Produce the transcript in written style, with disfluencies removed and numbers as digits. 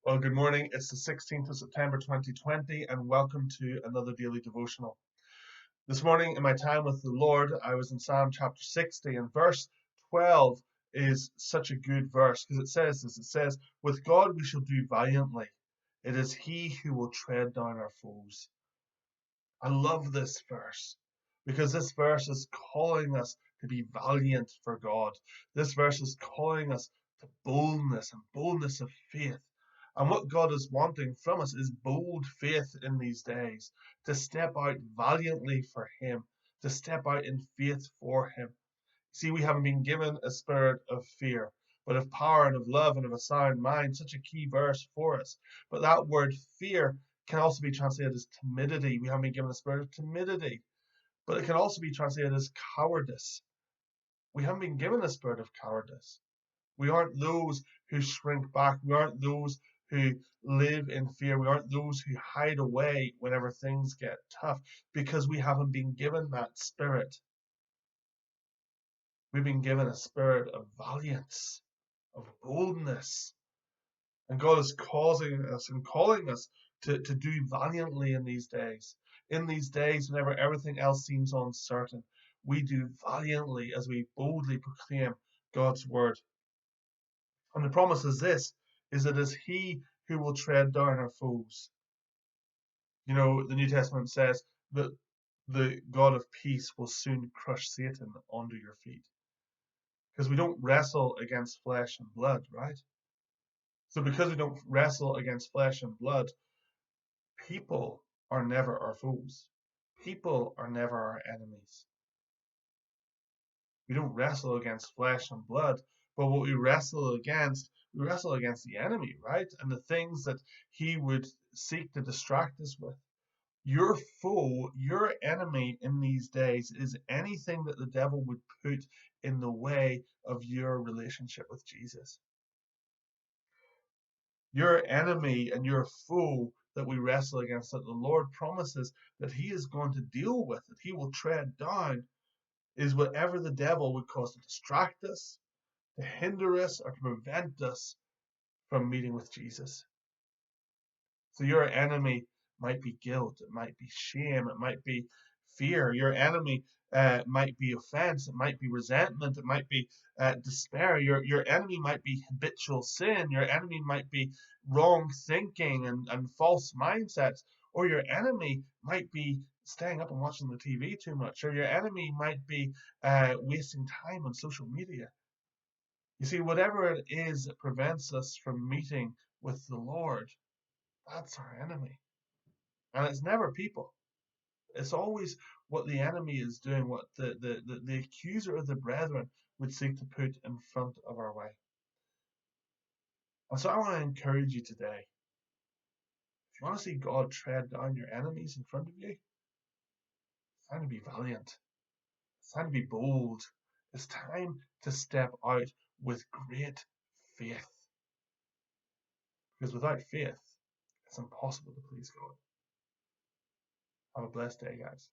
Well, good morning. It's the 16th of September 2020, and welcome to another daily devotional. This morning, in my time with the Lord, I was in Psalm chapter 60, and verse 12 is such a good verse because it says this. It says, "With God we shall do valiantly. It is He who will tread down our foes." I love this verse because this verse is calling us to be valiant for God. This verse is calling us to boldness and boldness of faith. And what God is wanting from us is bold faith in these days, to step out valiantly for Him, to step out in faith for Him. See, we haven't been given a spirit of fear, but of power and of love and of a sound mind. Such a key verse for us. But that word fear can also be translated as timidity. We haven't been given a spirit of timidity, but it can also be translated as cowardice. We haven't been given a spirit of cowardice. We aren't those who shrink back. We aren't those who live in fear. We aren't those who hide away whenever things get tough because we haven't been given that spirit. We've been given a spirit of valiance, of boldness. And God is causing us and calling us to do valiantly in these days. In these days, whenever everything else seems uncertain, we do valiantly as we boldly proclaim God's word. And the promise is this, is that it is He who will tread down our foes. You know, the New Testament says that the God of peace will soon crush Satan under your feet. Because we don't wrestle against flesh and blood, right? So because we don't wrestle against flesh and blood, people are never our foes. People are never our enemies. We don't wrestle against flesh and blood, but what we wrestle against the enemy, right? And the things that he would seek to distract us with. Your foe, your enemy in these days is anything that the devil would put in the way of your relationship with Jesus. Your enemy and your foe that we wrestle against, that the Lord promises that He is going to deal with, that He will tread down, is whatever the devil would cause to distract us, to hinder us, or to prevent us from meeting with Jesus. So your enemy might be guilt, it might be shame, it might be fear. Your enemy might be offense, it might be resentment, it might be despair. Your enemy might be habitual sin. Your enemy might be wrong thinking and false mindsets. Or your enemy might be staying up and watching the TV too much. Or your enemy might be wasting time on social media. You see, whatever it is that prevents us from meeting with the Lord, that's our enemy. And it's never people. It's always what the enemy is doing, what the accuser of the brethren would seek to put in front of our way. And so I want to encourage you today. If you want to see God tread down your enemies in front of you, it's time to be valiant. It's time to be bold. It's time to step out with great faith. Because without faith, it's impossible to please God. Have a blessed day, guys.